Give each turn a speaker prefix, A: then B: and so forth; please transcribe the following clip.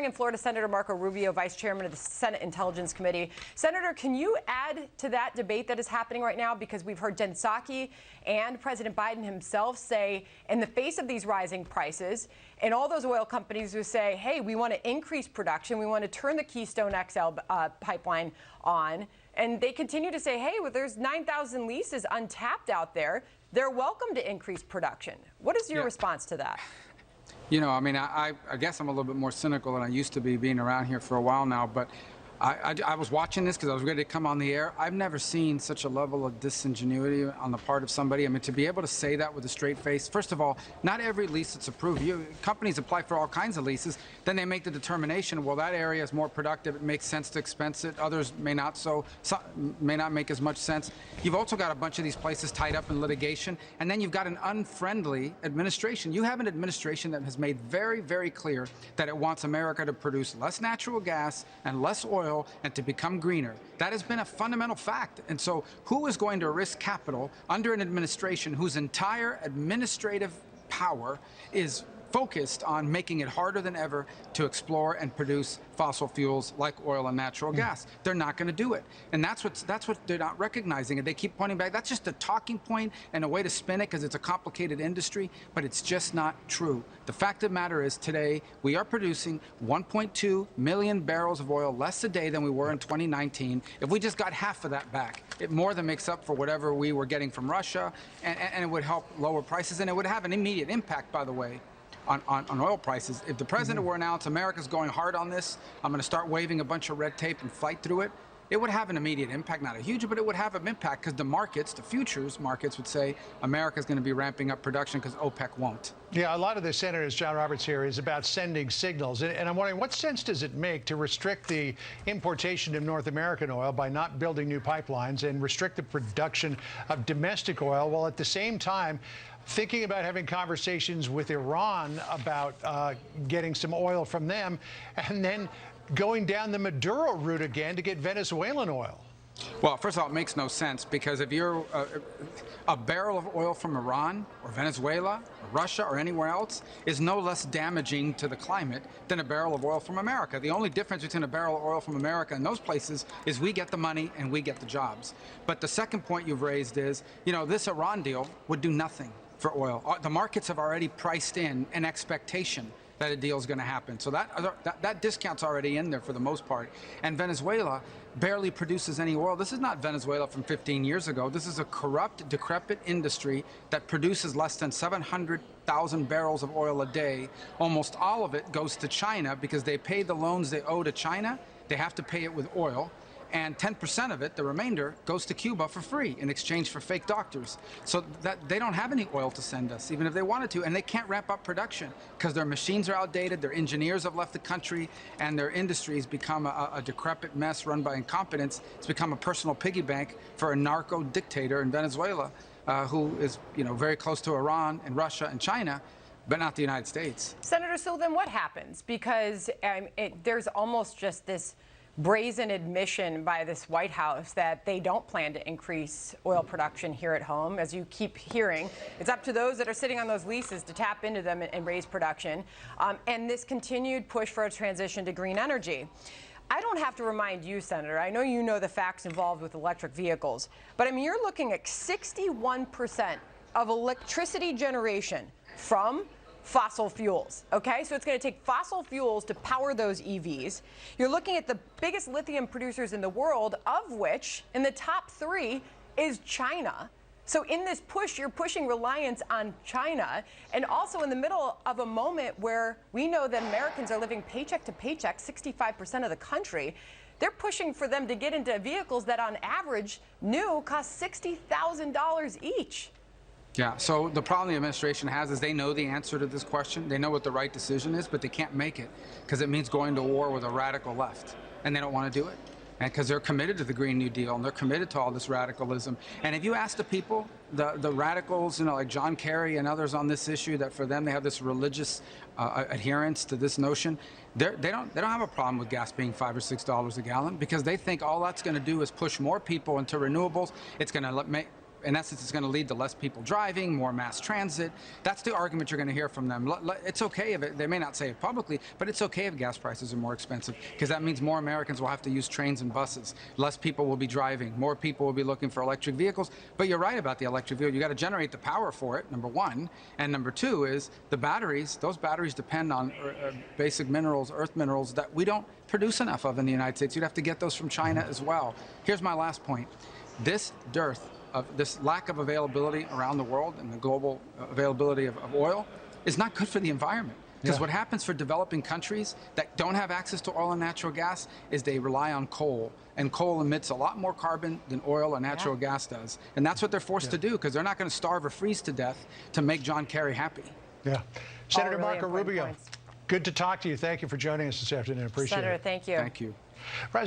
A: in Florida Senator Marco Rubio, Vice Chairman of the Senate Intelligence Committee. Senator, can you add to that debate that is happening right now? Because we've heard Jen Psaki and President Biden himself say, in the face of these rising prices, and all those oil companies who say, hey, we want to increase production, we want to turn the Keystone XL pipeline on, and they continue to say, hey, well, there's 9,000 leases untapped out there. They're welcome to increase production. What is your response to that?
B: You know, I mean, I guess I'm a little bit more cynical than I used to be, being around here for a while now, but I was watching this because I was ready to come on the air. I've never seen such a level of disingenuity on the part of somebody. I mean, to be able to say that with a straight face, first of all, not every lease that's approved. Companies apply for all kinds of leases. Then they make the determination, well, that area is more productive. It makes sense to expense it. Others may not, so may not make as much sense. You've also got a bunch of these places tied up in litigation, and then you've got an unfriendly administration. You have an administration that has made very, very clear that it wants America to produce less natural gas and less oil and to become greener. That has been a fundamental fact. And so who is going to risk capital under an administration whose entire administrative power is focused on making it harder than ever to explore and produce fossil fuels like oil and natural gas? They're not going to do it. And that's what they're not recognizing. And they keep pointing back. That's just a talking point and a way to spin it because it's a complicated industry, but it's just not true. The fact of the matter is today we are producing 1.2 million barrels of oil less a day than we were in 2019. If we just got half of that back, it more than makes up for whatever we were getting from Russia, and it would help lower prices, and it would have an immediate impact, by the way, on oil prices. If the president were announced America's going hard on this, I'm going to start waving a bunch of red tape and fight through it, it would have an immediate impact, not a huge, but it would have an impact because the markets, the futures markets would say America's going to be ramping up production because OPEC won't.
C: Yeah, a lot of the senators, John Roberts here, is about sending signals. And I'm wondering, what sense does it make to restrict the importation of North American oil by not building new pipelines and restrict the production of domestic oil, while at the same time thinking about having conversations with Iran about getting some oil from them, and then going down the Maduro route again to get Venezuelan oil?
B: Well, first of all, it makes no sense, because if you're a barrel of oil from Iran or Venezuela or Russia or anywhere else is no less damaging to the climate than a barrel of oil from America. The only difference between a barrel of oil from America and those places is we get the money and we get the jobs. But the second point you've raised is, you know, this Iran deal would do nothing for oil. The markets have already priced in an expectation that a deal is going to happen. So that discount's already in there for the most part. And Venezuela barely produces any oil. This is not Venezuela from 15 years ago. This is a corrupt, decrepit industry that produces less than 700,000 barrels of oil a day. Almost all of it goes to China because they pay the loans they owe to China. They have to pay it with oil. And 10% of it, the remainder, goes to Cuba for free in exchange for fake doctors. So that they don't have any oil to send us, even if they wanted to, and they can't ramp up production because their machines are outdated, their engineers have left the country, and their industry has become a decrepit mess run by incompetence. It's become a personal piggy bank for a narco dictator in Venezuela who is, you know, very close to Iran and Russia and China, but not the United States.
A: Senator, so then what happens? Because there's almost just this brazen admission by this White House that they don't plan to increase oil production here at home. As you keep hearing, it's up to those that are sitting on those leases to tap into them and raise production. And this continued push for a transition to green energy. I don't have to remind you, Senator, I know you know the facts involved with electric vehicles, but I mean, you're looking at 61% of electricity generation from fossil fuels, okay? So it's going to take fossil fuels to power those EVs. You're looking at the biggest lithium producers in the world, of which in the top 3 is China. So in this push, you're pushing reliance on China, and also in the middle of a moment where we know that Americans are living paycheck to paycheck, 65% of the country. They're pushing for them to get into vehicles that on average new cost $60,000 each.
B: Yeah, so the problem the administration has is they know the answer to this question. They know what the right decision is, but they can't make it because it means going to war with a radical left, and they don't want to do it. And because they're committed to the Green New Deal, and they're committed to all this radicalism. And if you ask the people, the radicals, you know, like John Kerry and others on this issue, that for them they have this religious adherence to this notion, they don't have a problem with gas being $5 or $6 a gallon, because they think all that's going to do is push more people into renewables. It's going to in essence, it's going to lead to less people driving, more mass transit. That's the argument you're going to hear from them. It's okay if they may not say it publicly, but it's okay if gas prices are more expensive, because that means more Americans will have to use trains and buses. Less people will be driving. More people will be looking for electric vehicles. But you're right about the electric vehicle. You got to generate the power for it, number one. And number two is the batteries. Those batteries depend on basic minerals, earth minerals that we don't produce enough of in the United States. You'd have to get those from China as well. Here's my last point. This dearth of this lack of availability around the world and the global availability of oil is not good for the environment. Because what happens for developing countries that don't have access to oil and natural gas is they rely on coal. And coal emits a lot more carbon than oil or natural gas does. And that's what they're forced to do, because they're not going to starve or freeze to death to make John Kerry happy.
C: Yeah. Senator
A: really
C: Marco
A: important
C: Rubio,
A: points.
C: good to talk to you. Thank you for joining us this afternoon. Appreciate
A: Senator,
C: it.
A: thank you.
B: Thank you.
C: President